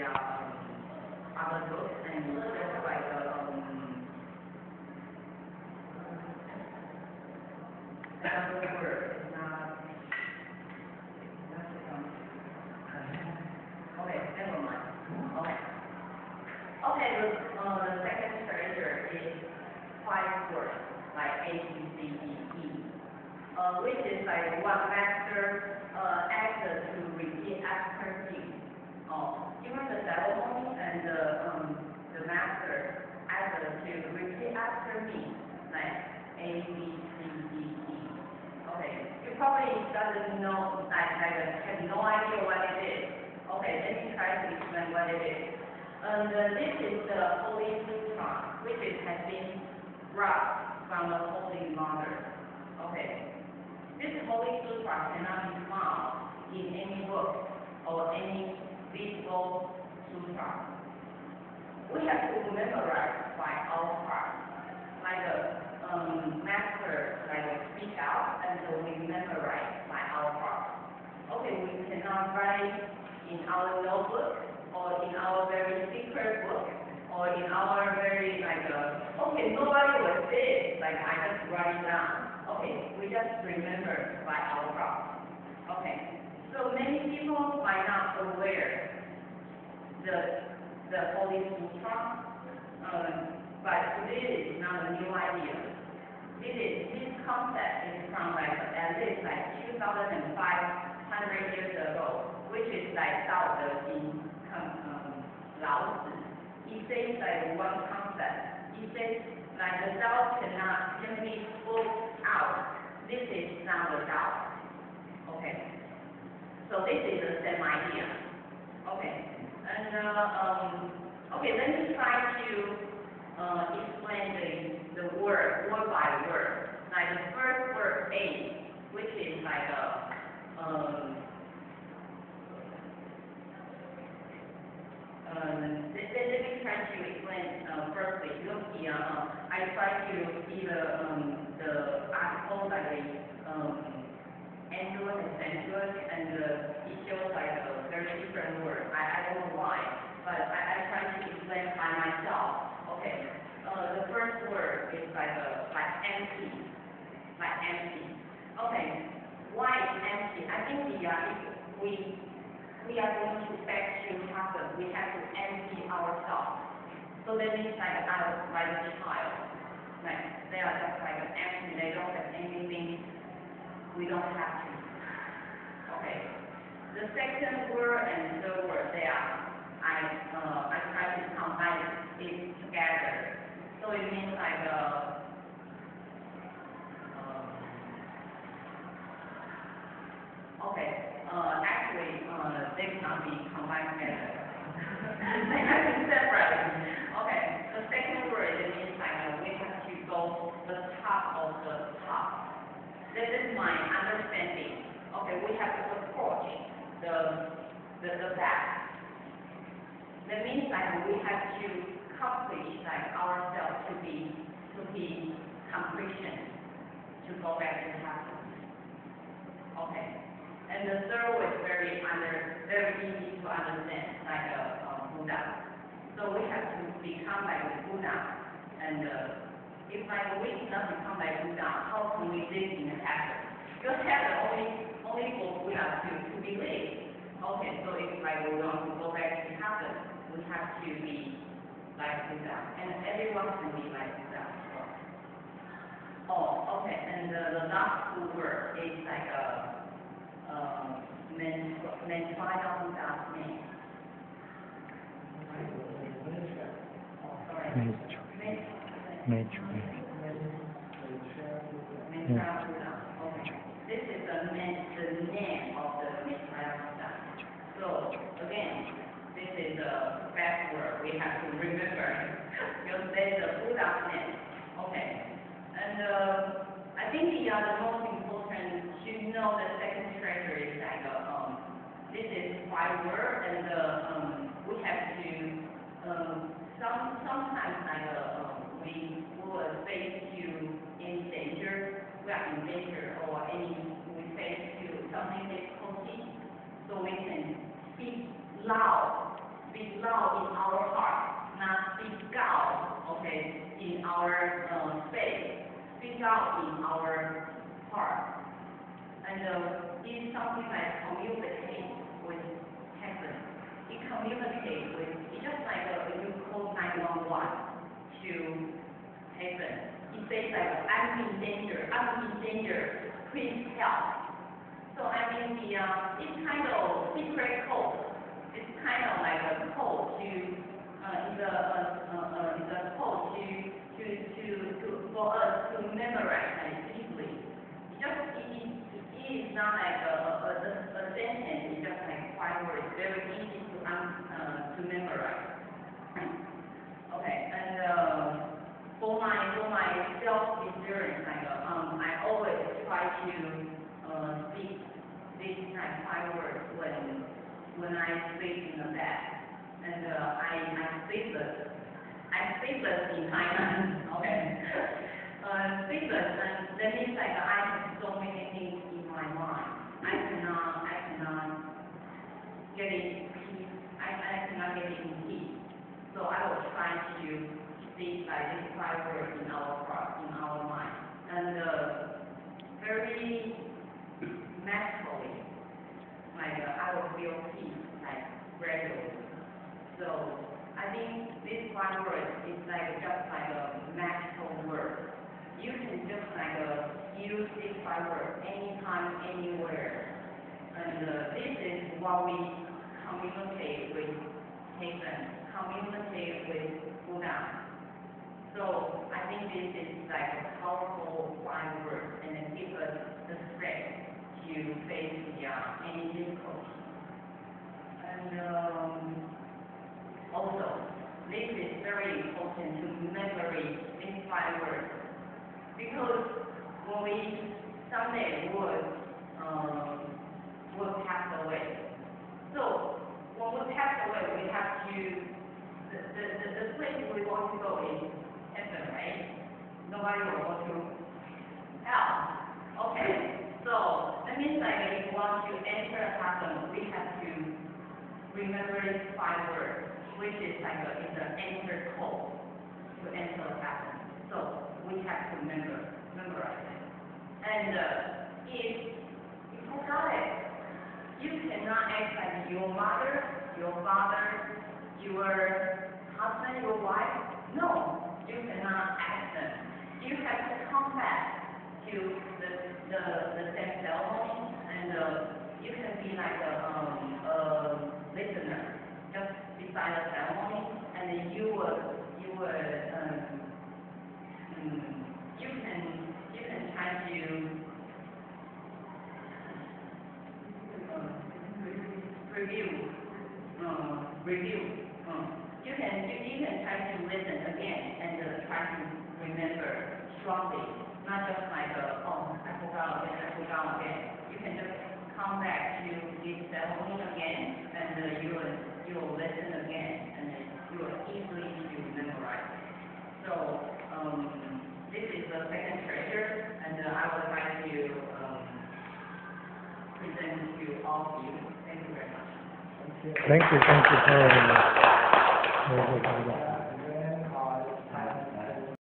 their other books and just like another word is not okay, never mind. Okay. Okay, the second treasure is 5 words like A, B, C, D, E, which is like one master asked to repeat after him. During the ceremony, and the master asked to repeat after me, like A, B, C, D, E. Okay, you probably doesn't know, have no idea what it is. Okay, let me try to explain what it is. And this is the Holy Sutra, which has been brought from the Holy Mother. Okay, this Holy Sutra cannot be found in any book or any visible sutra. We have to memorize by our heart, like a master, speak out, and we memorize by our heart. Okay, we cannot write in our notebook, or in our very secret book, or in our very, okay, nobody will say it, I just write it down. Okay, we just remember by our heart. Okay, so many people might not aware the Holy Sutra, but this is not a new idea. This concept is from at least 2,500 years ago, which is Dao De Jing, Lao Tzu. He says one concept. He says the Dao cannot simply spoke out. This is not the Dao. Okay. So this is the same idea. Okay. And okay, let me try to explain the word by word. The first word A, which is let me try to explain firstly. Look here, I try to see the article Android and Android, and it shows very different words. I don't know why, but I try to explain by myself. Okay, the first word is empty, empty. Okay, why empty? I think we are going to back to heaven. We have to empty ourselves. So that means like a child. They are just empty. They don't have anything. We don't have to. Okay. The second word and third word, I try to combine it together. So it means okay. Actually, they cannot be combined together. They have to separate. Okay. The second word, it means we have to go the top of the top. This is my understanding. Okay, we have to approach the back. That means we have to accomplish ourselves to be completion, to go back to heaven. Okay. And the third was very easy to understand, Buddha. So we have to become like Buddha. And if we cannot become like Buddha, how can we live in heaven? Because heaven only for Buddha to believe. Okay, so if we want to go back to heaven, we have to be like Buddha. And everyone can be like Buddha. Oh, okay. And the last word is Mantraya Buddha's name. Oh, sorry. Mantraya Buddha. Okay. This is the name of the Mantraya Buddha. So again, this is the best word we have to remember. Because there's the Buddha's name. Okay. And I think the most important to know the second treasure is this is 5 words, and we have to sometimes we will face to any danger, we are in danger, or we face to something difficulty, so we can speak loud speak out in our heart. And it's something like communicate with heaven. It communicates with, it's just like you call 911 to heaven. It says like, I'm in danger, please help. So I mean, it's kind of secret code. It's kind of like a code to, it's a code for us to memorize like easily. It is not like a sentence. It's just like 5 words, very easy to memorize. Okay, and for my self experience, like I always try to speak these like 5 words when I sleep in the bed, and I sleepless in Thailand. Okay, sleepless, and that means like I have so many things in my mind. I cannot get it peace. I cannot get it in peace. So I will try to speak like these 5 words in our heart, in our mind, and very naturally, like I will feel peace like gradually. So I think this 5 words is like just like a magical word. You can just like use these 5 words anytime, anywhere, and this is what we communicate with heaven, communicate with Buddha. So I think this is like a powerful 5 words, and it gives us the strength to face any difficulty. And also, this is very important to memory these 5 words, because when we someday will pass away. So when we pass away, we have to the place we want to go is heaven, right? Nobody will go to hell. Okay. So that means like if we want to enter heaven, we have to remember these 5 words, which is like it's an enter code to enter heaven. So we have to memorize it. And if you forgot it, you cannot act like your mother, your father, your husband, your wife. No, you cannot ask them. You have to come back to the same ceremony, and you can be like a listener just beside the ceremony, and you can try to review. You can try to listen again and try to remember strongly, not just like I forgot again. You can just come back to this ceremony again, and you will listen again, and you will easily to memorize. So this is the second treasure, and I would like to present to all of you. Thank you very much. Thank you for